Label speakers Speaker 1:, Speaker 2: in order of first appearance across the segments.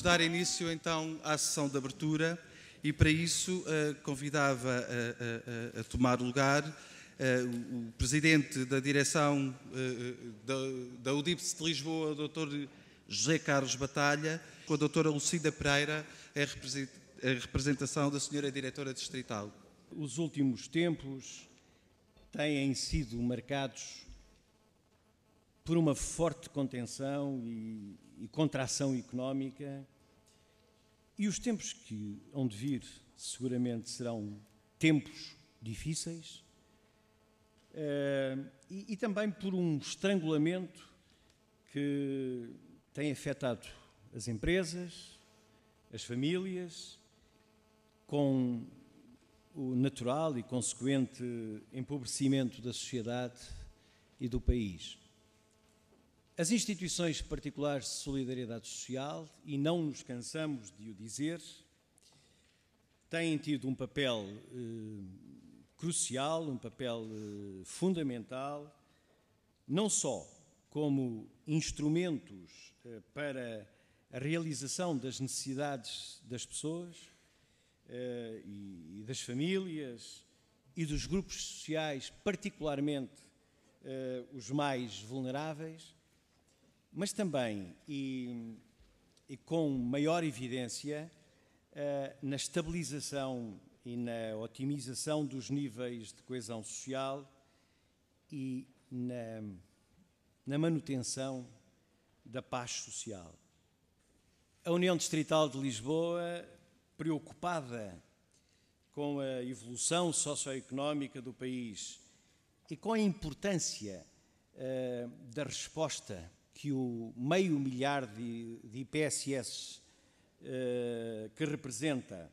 Speaker 1: Vamos dar início então à sessão de abertura e para isso convidava a tomar lugar o Presidente da Direção da UDIPS de Lisboa, o Dr. José Carlos Batalha, com a Dra. Lucinda Pereira, a representação da Sra. Diretora Distrital.
Speaker 2: Os últimos tempos têm sido marcados por uma forte contenção e contração económica, e os tempos que hão de vir seguramente serão tempos difíceis, e também por um estrangulamento que tem afetado as empresas, as famílias, com o natural e consequente empobrecimento da sociedade e do país. As instituições particulares de solidariedade social, e não nos cansamos de o dizer, têm tido um papel crucial, um papel fundamental, não só como instrumentos para a realização das necessidades das pessoas e das famílias e dos grupos sociais, particularmente os mais vulneráveis, mas também e com maior evidência na estabilização e na otimização dos níveis de coesão social e na manutenção da paz social. A União Distrital de Lisboa, preocupada com a evolução socioeconómica do país e com a importância da resposta que o 500 milhar de IPSS que representa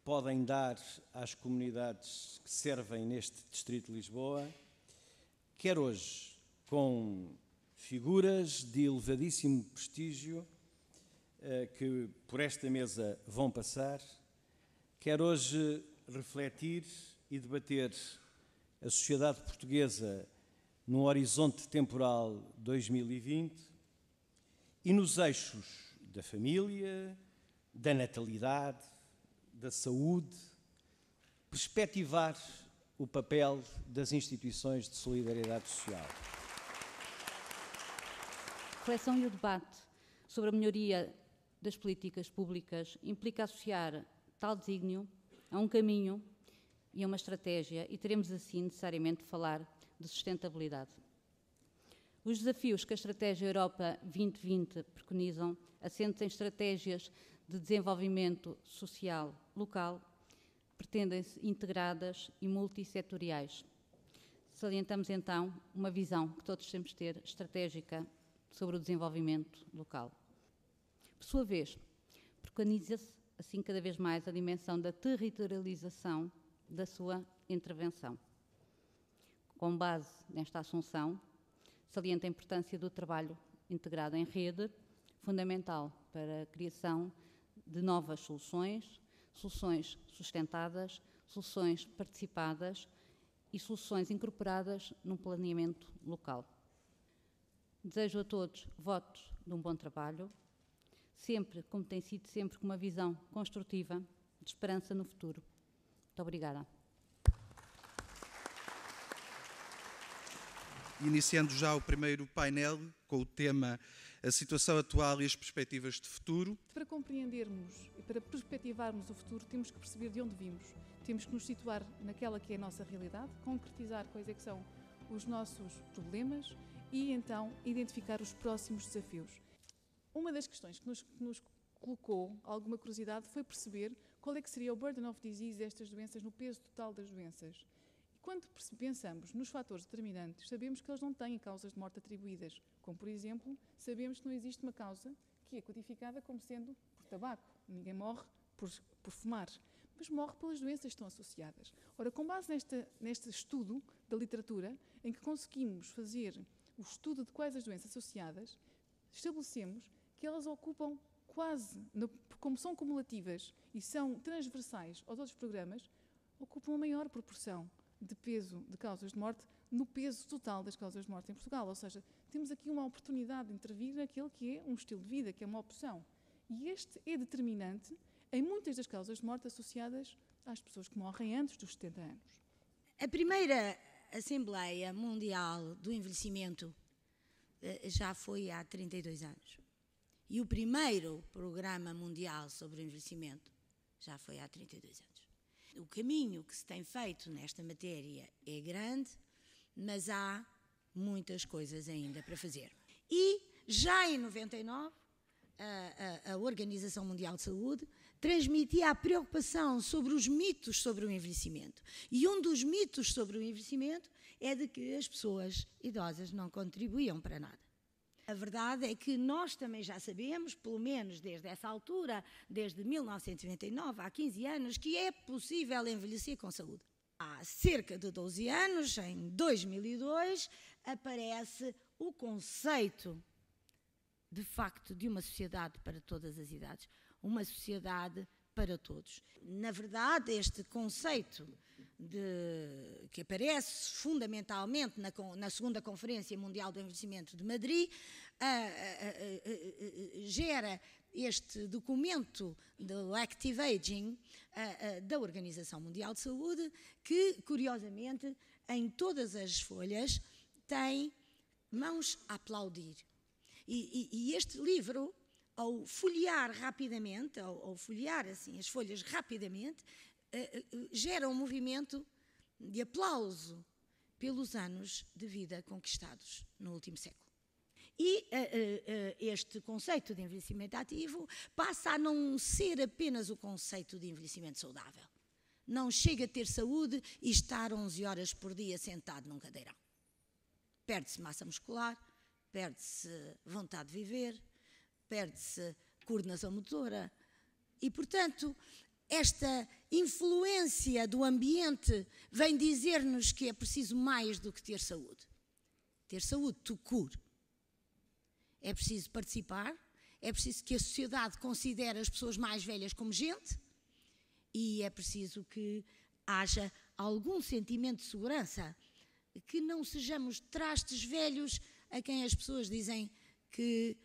Speaker 2: podem dar às comunidades que servem neste Distrito de Lisboa, quer hoje com figuras de elevadíssimo prestígio que por esta mesa vão passar, quer hoje refletir e debater a sociedade portuguesa no horizonte temporal 2020 e nos eixos da família, da natalidade, da saúde, perspectivar o papel das instituições de solidariedade social.
Speaker 3: A reflexão e o debate sobre a melhoria das políticas públicas implica associar tal desígnio a um caminho e a uma estratégia, e teremos assim necessariamente de falar de sustentabilidade. Os desafios que a Estratégia Europa 2020 preconizam, assentes em estratégias de desenvolvimento social local, pretendem-se integradas e multissetoriais. Salientamos então uma visão que todos temos de ter estratégica sobre o desenvolvimento local. Por sua vez, preconiza-se assim cada vez mais a dimensão da territorialização da sua intervenção. Com base nesta assunção, salienta a importância do trabalho integrado em rede, fundamental para a criação de novas soluções, soluções sustentadas, soluções participadas e soluções incorporadas num planeamento local. Desejo a todos votos de um bom trabalho, sempre, como tem sido sempre, com uma visão construtiva de esperança no futuro. Muito obrigada.
Speaker 1: Iniciando já o primeiro painel com o tema A situação atual e as perspectivas de futuro.
Speaker 4: Para compreendermos e para perspectivarmos o futuro, temos que perceber de onde vimos. Temos que nos situar naquela que é a nossa realidade, concretizar quais é que são os nossos problemas e então identificar os próximos desafios. Uma das questões que nos colocou alguma curiosidade foi perceber qual é que seria o burden of disease destas doenças no peso total das doenças. Quando pensamos nos fatores determinantes, sabemos que eles não têm causas de morte atribuídas, como, por exemplo, sabemos que não existe uma causa que é codificada como sendo por tabaco. Ninguém morre por fumar, mas morre pelas doenças que estão associadas. Ora, com base neste estudo da literatura, em que conseguimos fazer o estudo de quais as doenças associadas, estabelecemos que elas ocupam quase, como são cumulativas e são transversais aos outros programas, ocupam a maior proporção de peso de causas de morte no peso total das causas de morte em Portugal. Ou seja, temos aqui uma oportunidade de intervir naquele que é um estilo de vida, que é uma opção. E este é determinante em muitas das causas de morte associadas às pessoas que morrem antes dos 70 anos.
Speaker 5: A primeira Assembleia Mundial do Envelhecimento já foi há 32 anos. E o primeiro Programa Mundial sobre o Envelhecimento já foi há 32 anos. O caminho que se tem feito nesta matéria é grande, mas há muitas coisas ainda para fazer. E já em 99, a Organização Mundial de Saúde transmitia a preocupação sobre os mitos sobre o envelhecimento. E um dos mitos sobre o envelhecimento é de que as pessoas idosas não contribuíam para nada. A verdade é que nós também já sabemos, pelo menos desde essa altura, desde 1999, há 15 anos, que é possível envelhecer com saúde. Há cerca de 12 anos, em 2002, aparece o conceito, de facto, de uma sociedade para todas as idades, uma sociedade para todos. Na verdade, este conceito que aparece fundamentalmente na segunda Conferência Mundial do Envelhecimento de Madrid, gera este documento do Active Aging da Organização Mundial de Saúde, que, curiosamente, em todas as folhas, tem mãos a aplaudir. E este livro, ao folhear rapidamente, ao folhear assim, as folhas rapidamente, gera um movimento de aplauso pelos anos de vida conquistados no último século. E este conceito de envelhecimento ativo passa a não ser apenas o conceito de envelhecimento saudável. Não chega a ter saúde e estar 11 horas por dia sentado num cadeirão. Perde-se massa muscular, perde-se vontade de viver, perde-se coordenação motora e, portanto, esta influência do ambiente vem dizer-nos que é preciso mais do que ter saúde. Ter saúde, tout court. É preciso participar, é preciso que a sociedade considere as pessoas mais velhas como gente e é preciso que haja algum sentimento de segurança, que não sejamos trastes velhos a quem as pessoas dizem que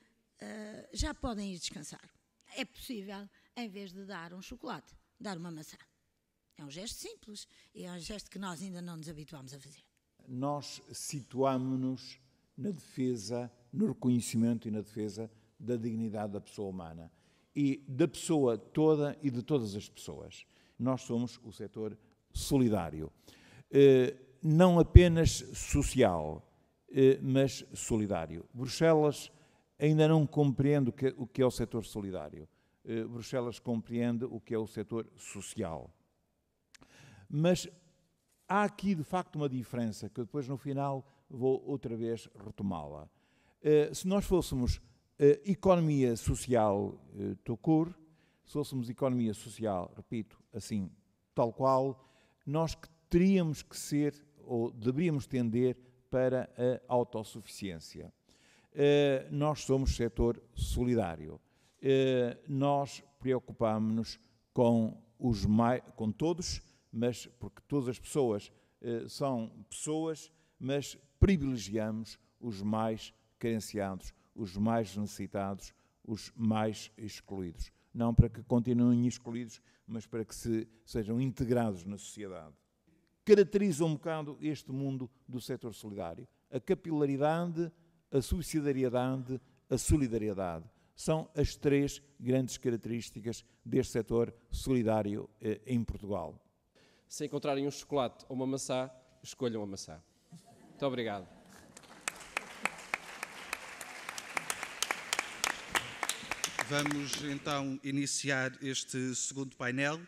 Speaker 5: já podem ir descansar. É possível, em vez de dar um chocolate, dar uma maçã. É um gesto simples e é um gesto que nós ainda não nos habituámos a fazer.
Speaker 6: Nós situámo-nos na defesa, no reconhecimento e na defesa da dignidade da pessoa humana e da pessoa toda e de todas as pessoas. Nós somos o setor solidário, não apenas social, mas solidário. Bruxelas ainda não compreende o que é o setor solidário. Bruxelas compreende o que é o setor social. Mas há aqui, de facto, uma diferença, que depois, no final, vou outra vez retomá-la. Se nós fôssemos economia social tout court, se fôssemos economia social, repito, assim, tal qual, nós teríamos que ser, ou deveríamos tender para a autossuficiência. Nós somos setor solidário. Nós preocupamos-nos com todos, mas porque todas as pessoas são pessoas, mas privilegiamos os mais carenciados, os mais necessitados, os mais excluídos. Não para que continuem excluídos, mas para que sejam integrados na sociedade. Caracteriza um bocado este mundo do setor solidário. A capilaridade, a subsidiariedade, a solidariedade. São as três grandes características deste setor solidário em Portugal.
Speaker 7: Se encontrarem um chocolate ou uma maçã, escolham a maçã. Muito obrigado.
Speaker 1: Vamos então iniciar este segundo painel,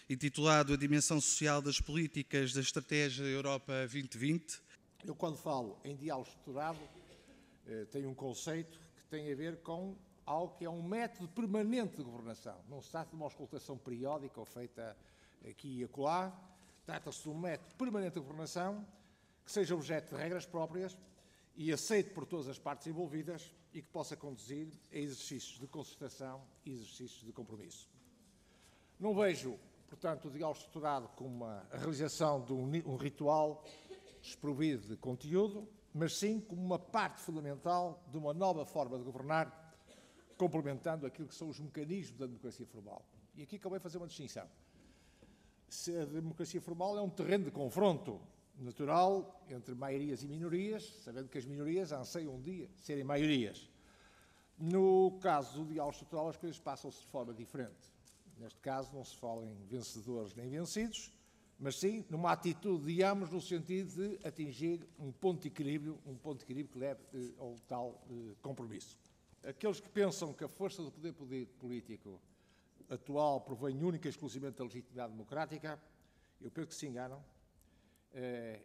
Speaker 1: intitulado A Dimensão Social das Políticas da Estratégia Europa 2020.
Speaker 8: Eu, quando falo em diálogo estruturado, tenho um conceito que tem a ver com algo que é um método permanente de governação. Não se trata de uma auscultação periódica ou feita aqui e acolá. Trata-se de um método permanente de governação que seja objeto de regras próprias e aceito por todas as partes envolvidas e que possa conduzir a exercícios de concertação e exercícios de compromisso. Não vejo, portanto, o diálogo estruturado como a realização de um ritual desprovido de conteúdo, mas sim como uma parte fundamental de uma nova forma de governar complementando aquilo que são os mecanismos da democracia formal. E aqui convém fazer uma distinção. Se a democracia formal é um terreno de confronto natural entre maiorias e minorias, sabendo que as minorias anseiam um dia serem maiorias. No caso do diálogo estrutural, as coisas passam-se de forma diferente. Neste caso, não se fala em vencedores nem vencidos, mas sim numa atitude de ambos no sentido de atingir um ponto de equilíbrio que leve ao tal compromisso. Aqueles que pensam que a força do poder político atual provém única e exclusivamente da legitimidade democrática, eu penso que se enganam.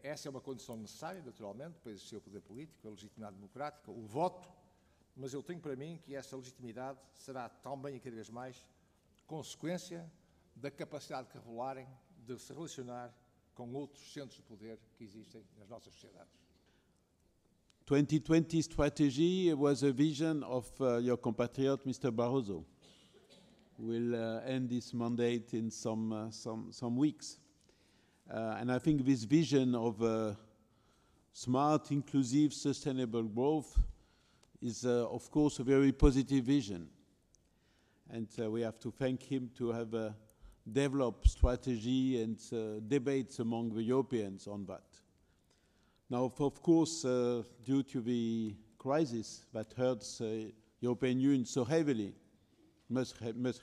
Speaker 8: Essa é uma condição necessária, naturalmente, para exercer o poder político, a legitimidade democrática, o voto, mas eu tenho para mim que essa legitimidade será também e cada vez mais consequência da capacidade que revelarem de se relacionar com outros centros de poder que existem nas nossas sociedades.
Speaker 9: 2020 strategy was a vision of your compatriot, Mr. Barroso, who will end this mandate in some weeks. And I think this vision of smart, inclusive, sustainable growth is, of course, a very positive vision. And we have to thank him to have developed strategy and debates among the Europeans on that. Now, of course, due to the crisis that hurts the European Union so heavily, much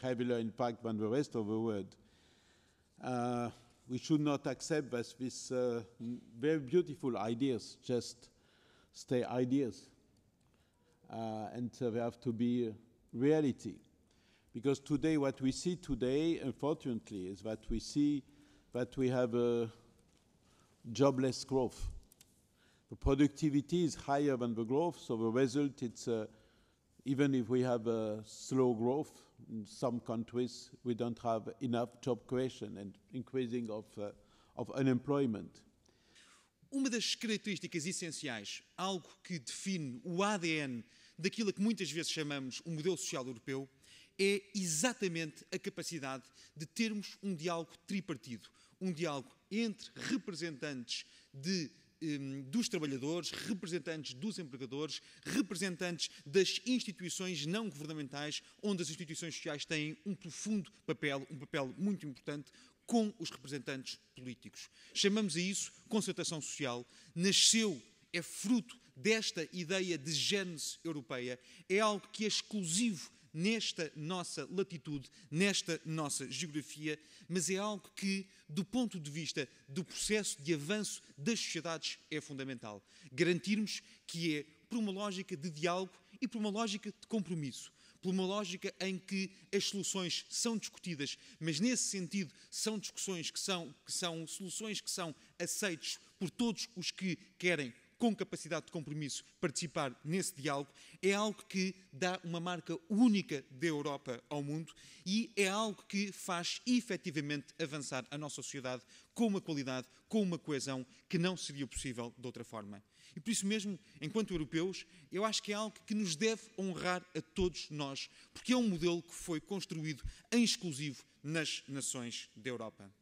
Speaker 9: heavier, in fact, than the rest of the world, we should not accept that these very beautiful ideas just stay ideas. And they have to be reality. Because today, what we see today, unfortunately, is that we see that we have a jobless growth. The productivity is higher than the growth, so the result, it's even if we have a slow growth, in some countries we don't have enough job creation and increasing of unemployment.
Speaker 10: Uma das características essenciais, algo que define o ADN daquilo a que muitas vezes chamamos um modelo social europeu, é exatamente a capacidade de termos um diálogo tripartido, um diálogo entre representantes dos trabalhadores, representantes dos empregadores, representantes das instituições não governamentais, onde as instituições sociais têm um profundo papel, um papel muito importante, com os representantes políticos. Chamamos a isso concertação social, nasceu, é fruto desta ideia de gênese europeia, é algo que é exclusivo nesta nossa latitude, nesta nossa geografia, mas é algo que, do ponto de vista do processo de avanço das sociedades, é fundamental. Garantirmos que é por uma lógica de diálogo e por uma lógica de compromisso, por uma lógica em que as soluções são discutidas, mas nesse sentido são discussões que são soluções que são aceitas por todos os que querem, com capacidade de compromisso, participar nesse diálogo, é algo que dá uma marca única da Europa ao mundo e é algo que faz efetivamente avançar a nossa sociedade com uma qualidade, com uma coesão que não seria possível de outra forma. E por isso mesmo, enquanto europeus, eu acho que é algo que nos deve honrar a todos nós, porque é um modelo que foi construído em exclusivo nas nações da Europa.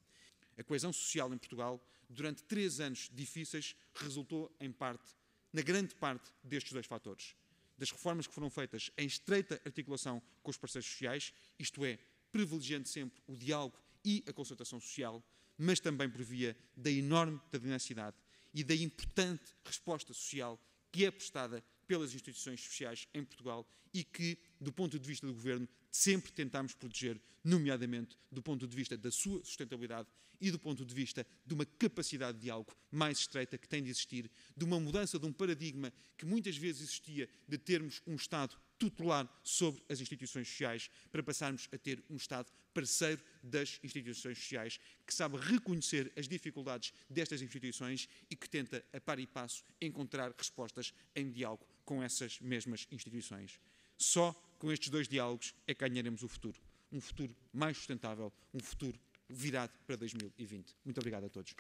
Speaker 10: A coesão social em Portugal, durante 3 anos difíceis, resultou em parte, na grande parte destes dois fatores. Das reformas que foram feitas em estreita articulação com os parceiros sociais, isto é, privilegiando sempre o diálogo e a concertação social, mas também por via da enorme tenacidade e da importante resposta social que é prestada pelas instituições sociais em Portugal e que, do ponto de vista do Governo, sempre tentámos proteger, nomeadamente do ponto de vista da sua sustentabilidade e do ponto de vista de uma capacidade de diálogo mais estreita que tem de existir, de uma mudança de um paradigma que muitas vezes existia de termos um Estado tutelar sobre as instituições sociais para passarmos a ter um Estado parceiro das instituições sociais, que sabe reconhecer as dificuldades destas instituições e que tenta, a par e passo, encontrar respostas em diálogo com essas mesmas instituições. Só com estes dois diálogos é que ganharemos o futuro. Um futuro mais sustentável, um futuro virado para 2020. Muito obrigado a todos.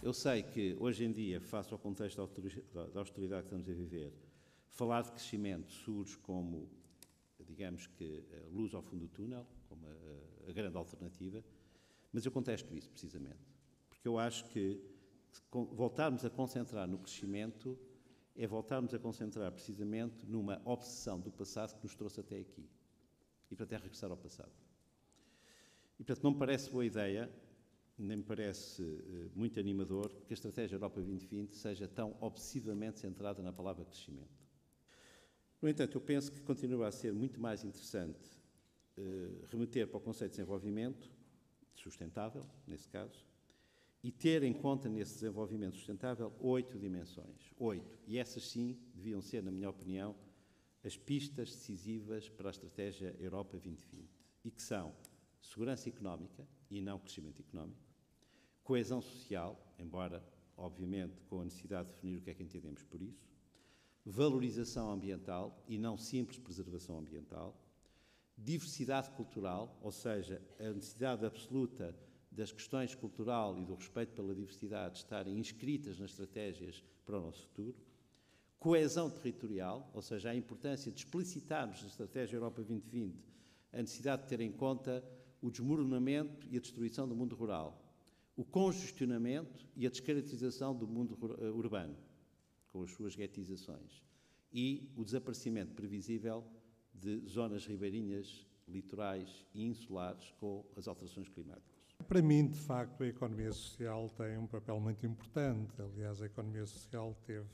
Speaker 11: Eu sei que, hoje em dia, face ao contexto da austeridade que estamos a viver, falar de crescimento surge como digamos que, a luz ao fundo do túnel, como a grande alternativa, mas eu contesto isso, precisamente, porque eu acho que voltarmos a concentrar no crescimento é voltarmos a concentrar, precisamente, numa obsessão do passado que nos trouxe até aqui. E, portanto, é regressar ao passado. E, portanto, não me parece boa ideia, nem me parece muito animador, que a Estratégia Europa 2020 seja tão obsessivamente centrada na palavra crescimento. No entanto, eu penso que continua a ser muito mais interessante remeter para o conceito de desenvolvimento sustentável, nesse caso, e ter em conta nesse desenvolvimento sustentável 8 dimensões. 8. E essas, sim, deviam ser, na minha opinião, as pistas decisivas para a Estratégia Europa 2020. E que são segurança económica e não crescimento económico, coesão social, embora, obviamente, com a necessidade de definir o que é que entendemos por isso, valorização ambiental e não simples preservação ambiental, diversidade cultural, ou seja, a necessidade absoluta das questões cultural e do respeito pela diversidade estarem inscritas nas estratégias para o nosso futuro, coesão territorial, ou seja, a importância de explicitarmos na Estratégia Europa 2020 a necessidade de ter em conta o desmoronamento e a destruição do mundo rural, o congestionamento e a descaracterização do mundo urbano, com as suas guetizações, e o desaparecimento previsível de zonas ribeirinhas, litorais e insulares com as alterações climáticas.
Speaker 12: Para mim, de facto, a economia social tem um papel muito importante. Aliás, a economia social teve,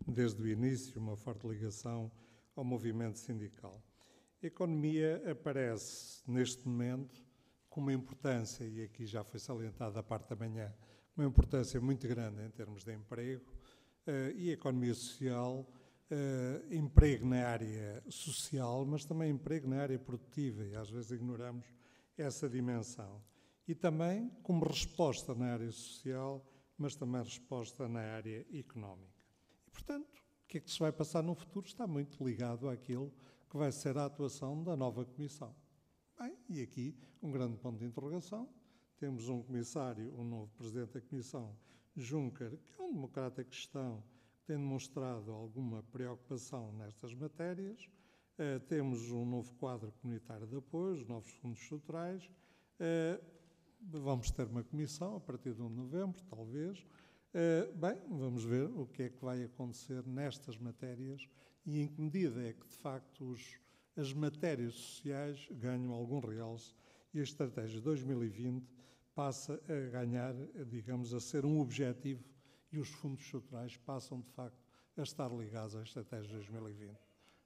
Speaker 12: desde o início, uma forte ligação ao movimento sindical. A economia aparece, neste momento, com uma importância, e aqui já foi salientada a parte da manhã, uma importância muito grande em termos de emprego, e a economia social, emprego na área social, mas também emprego na área produtiva, e às vezes ignoramos essa dimensão. E também como resposta na área social, mas também resposta na área económica. E, portanto, o que é que se vai passar no futuro está muito ligado àquilo que vai ser a atuação da nova Comissão. Bem, e aqui um grande ponto de interrogação. Temos um comissário, um novo Presidente da Comissão, Juncker, que é um democrata cristão, que tem demonstrado alguma preocupação nestas matérias. Temos um novo quadro comunitário de apoio, os novos fundos estruturais. Vamos ter uma comissão a partir de 1 de novembro, talvez. Bem, vamos ver o que é que vai acontecer nestas matérias e em que medida é que, de facto, as matérias sociais ganham algum realce e a Estratégia 2020 passa a ganhar, digamos, a ser um objetivo e os fundos estruturais passam, de facto, a estar ligados à Estratégia 2020.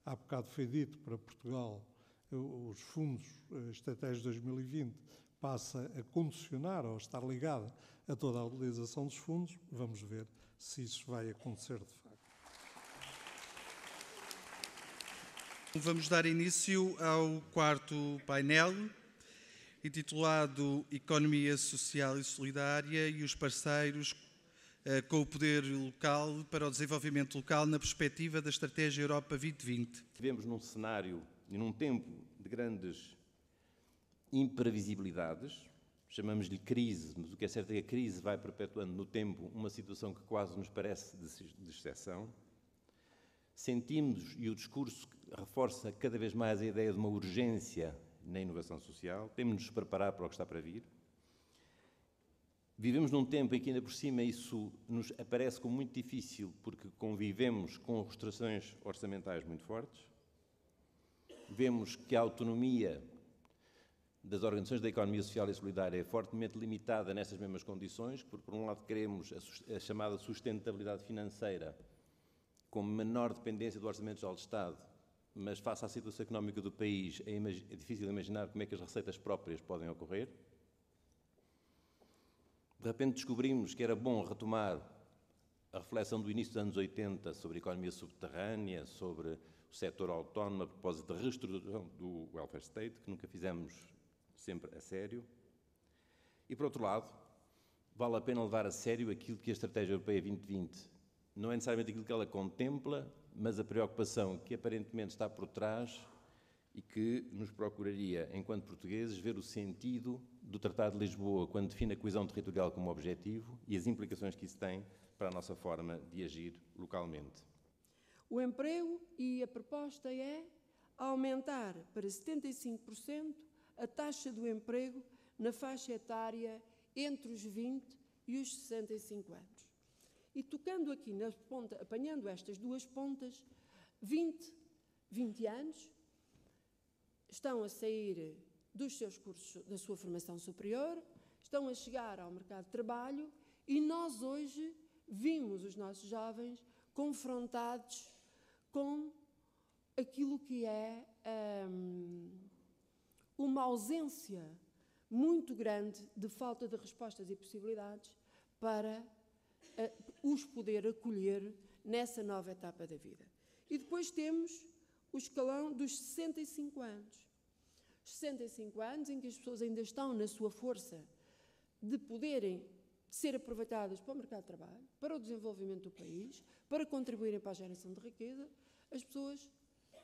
Speaker 12: Há bocado foi dito para Portugal, os fundos, a Estratégia 2020 passa a condicionar ou a estar ligada a toda a utilização dos fundos. Vamos ver se isso vai acontecer de facto.
Speaker 1: Vamos dar início ao quarto painel, intitulado Economia Social e Solidária e os parceiros com o poder local para o desenvolvimento local na perspectiva da Estratégia Europa 2020.
Speaker 13: Vivemos num cenário e num tempo de grandes imprevisibilidades, chamamos-lhe crise, mas o que é certo é que a crise vai perpetuando no tempo uma situação que quase nos parece de exceção. Sentimos, e o discurso reforça cada vez mais a ideia de uma urgência na inovação social, temos de nos preparar para o que está para vir. Vivemos num tempo em que, ainda por cima, isso nos aparece como muito difícil, porque convivemos com restrições orçamentais muito fortes. Vemos que a autonomia das organizações da economia social e solidária é fortemente limitada nessas mesmas condições, porque, por um lado, queremos a chamada sustentabilidade financeira com menor dependência do Orçamento Geral do Estado, mas face à situação económica do país é difícil imaginar como é que as receitas próprias podem ocorrer. De repente descobrimos que era bom retomar a reflexão do início dos anos 80 sobre a economia subterrânea, sobre o setor autónomo, a propósito da reestruturação do welfare state, que nunca fizemos sempre a sério. E, por outro lado, vale a pena levar a sério aquilo que a Estratégia Europeia 2020, não é necessariamente aquilo que ela contempla, mas a preocupação que aparentemente está por trás e que nos procuraria, enquanto portugueses, ver o sentido do Tratado de Lisboa quando define a coesão territorial como objetivo e as implicações que isso tem para a nossa forma de agir localmente.
Speaker 14: O emprego, e a proposta é a aumentar para 75% a taxa do emprego na faixa etária entre os 20 e os 65 anos. E tocando aqui na ponta, apanhando estas duas pontas, 20 anos estão a sair dos seus cursos, da sua formação superior, estão a chegar ao mercado de trabalho e nós hoje vimos os nossos jovens confrontados com aquilo que é uma ausência muito grande de falta de respostas e possibilidades para os poder acolher nessa nova etapa da vida. E depois temos o escalão dos 65 anos. 65 anos em que as pessoas ainda estão na sua força de poderem ser aproveitadas para o mercado de trabalho, para o desenvolvimento do país, para contribuírem para a geração de riqueza. As pessoas,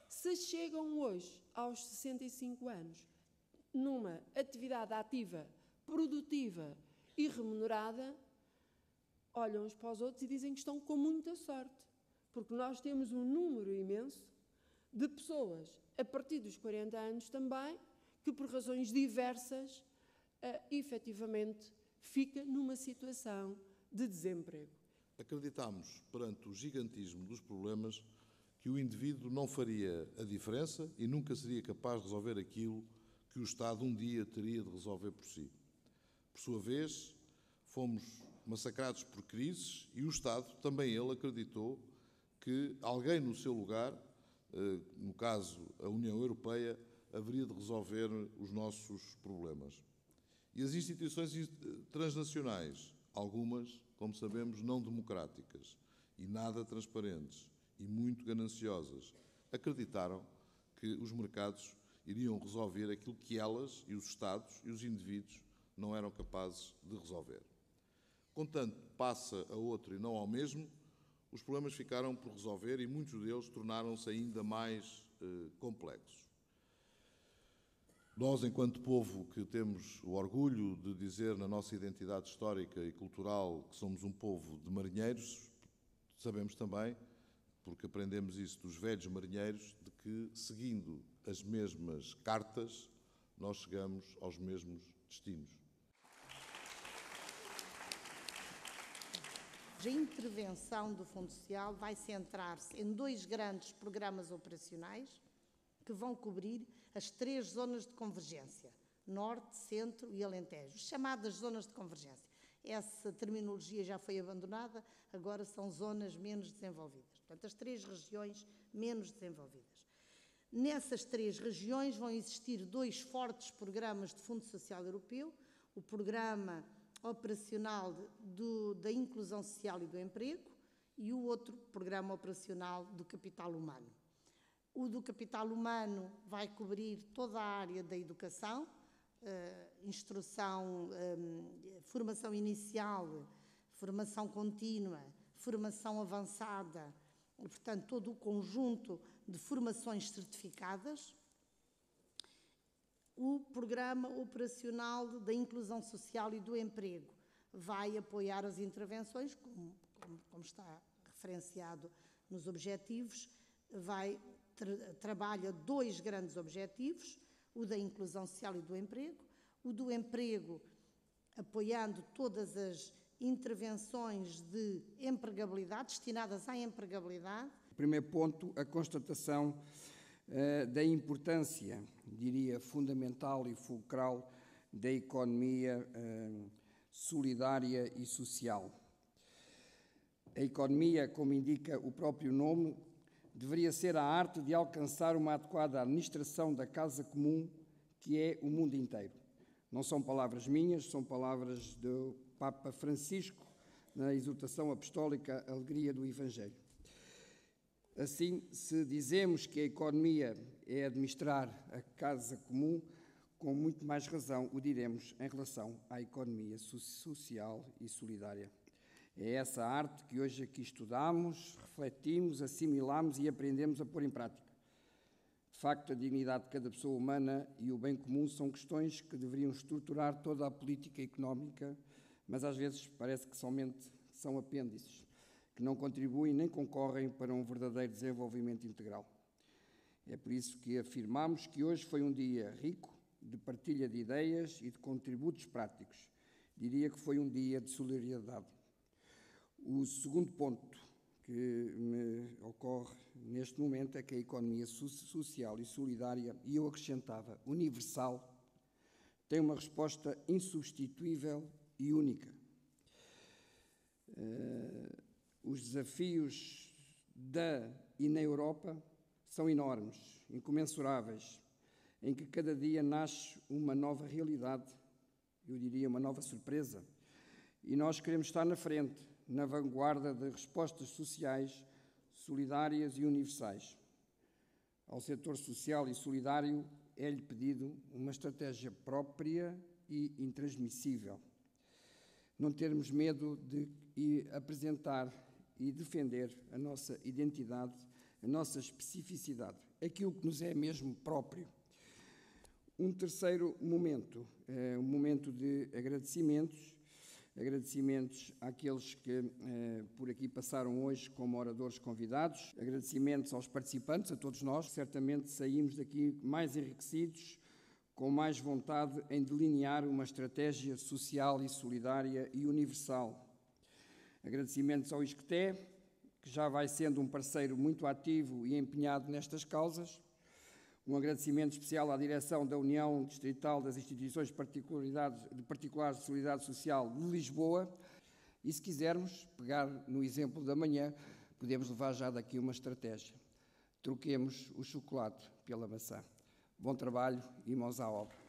Speaker 14: se chegam hoje aos 65 anos numa atividade ativa, produtiva e remunerada, olham uns para os outros e dizem que estão com muita sorte, porque nós temos um número imenso de pessoas, a partir dos 40 anos também, que por razões diversas, efetivamente, fica numa situação de desemprego.
Speaker 15: Acreditamos, perante o gigantismo dos problemas, que o indivíduo não faria a diferença e nunca seria capaz de resolver aquilo que o Estado um dia teria de resolver por si. Por sua vez, fomos massacrados por crises e o Estado, também ele, acreditou que alguém no seu lugar, no caso a União Europeia, haveria de resolver os nossos problemas. E as instituições transnacionais, algumas, como sabemos, não democráticas e nada transparentes e muito gananciosas, acreditaram que os mercados iriam resolver aquilo que elas e os Estados e os indivíduos não eram capazes de resolver. Contanto passa a outro e não ao mesmo, os problemas ficaram por resolver e muitos deles tornaram-se ainda mais complexos. Nós, enquanto povo que temos o orgulho de dizer na nossa identidade histórica e cultural que somos um povo de marinheiros, sabemos também, porque aprendemos isso dos velhos marinheiros, de que, seguindo as mesmas cartas, nós chegamos aos mesmos destinos.
Speaker 16: A intervenção do Fundo Social vai centrar-se em 2 grandes programas operacionais que vão cobrir as 3 zonas de convergência, Norte, Centro e Alentejo, chamadas zonas de convergência. Essa terminologia já foi abandonada, agora são zonas menos desenvolvidas. Portanto, as 3 regiões menos desenvolvidas. Nessas 3 regiões vão existir 2 fortes programas de Fundo Social Europeu, o Programa Operacional da Inclusão Social e do Emprego e o outro Programa Operacional do Capital Humano. O do capital humano vai cobrir toda a área da educação, instrução, formação inicial, formação contínua, formação avançada, portanto, todo o conjunto de formações certificadas. O Programa Operacional da Inclusão Social e do Emprego vai apoiar as intervenções, como está referenciado nos objetivos, trabalha 2 grandes objetivos, o da inclusão social e do emprego, o do emprego apoiando todas as intervenções de empregabilidade, destinadas à empregabilidade.
Speaker 17: Primeiro ponto, a constatação da importância, diria, fundamental e fulcral da economia solidária e social. A economia, como indica o próprio nome, deveria ser a arte de alcançar uma adequada administração da casa comum, que é o mundo inteiro. Não são palavras minhas, são palavras do Papa Francisco, na exortação apostólica Alegria do Evangelho. Assim, se dizemos que a economia é administrar a casa comum, com muito mais razão o diremos em relação à economia social e solidária. É essa arte que hoje aqui estudamos, refletimos, assimilamos e aprendemos a pôr em prática. De facto, a dignidade de cada pessoa humana e o bem comum são questões que deveriam estruturar toda a política económica, mas às vezes parece que somente são apêndices, que não contribuem nem concorrem para um verdadeiro desenvolvimento integral. É por isso que afirmamos que hoje foi um dia rico de partilha de ideias e de contributos práticos. Diria que foi um dia de solidariedade. O segundo ponto que me ocorre neste momento é que a economia social e solidária, e eu acrescentava universal, tem uma resposta insubstituível e única. Os desafios da e na Europa são enormes, incomensuráveis, em que cada dia nasce uma nova realidade, eu diria uma nova surpresa, e nós queremos estar na frente, na vanguarda de respostas sociais, solidárias e universais. Ao setor social e solidário é-lhe pedido uma estratégia própria e intransmissível. Não termos medo de apresentar e defender a nossa identidade, a nossa especificidade, aquilo que nos é mesmo próprio. Um terceiro momento é um momento de agradecimentos àqueles que por aqui passaram hoje como oradores convidados, agradecimentos aos participantes, a todos nós. Certamente saímos daqui mais enriquecidos, com mais vontade em delinear uma estratégia social e solidária e universal. Agradecimentos ao ISCTE, que já vai sendo um parceiro muito ativo e empenhado nestas causas. Um agradecimento especial à direção da União Distrital das Instituições de Particulares de Solidariedade Social de Lisboa. E, se quisermos, pegar no exemplo da manhã, podemos levar já daqui uma estratégia. Troquemos o chocolate pela maçã. Bom trabalho e mãos à obra.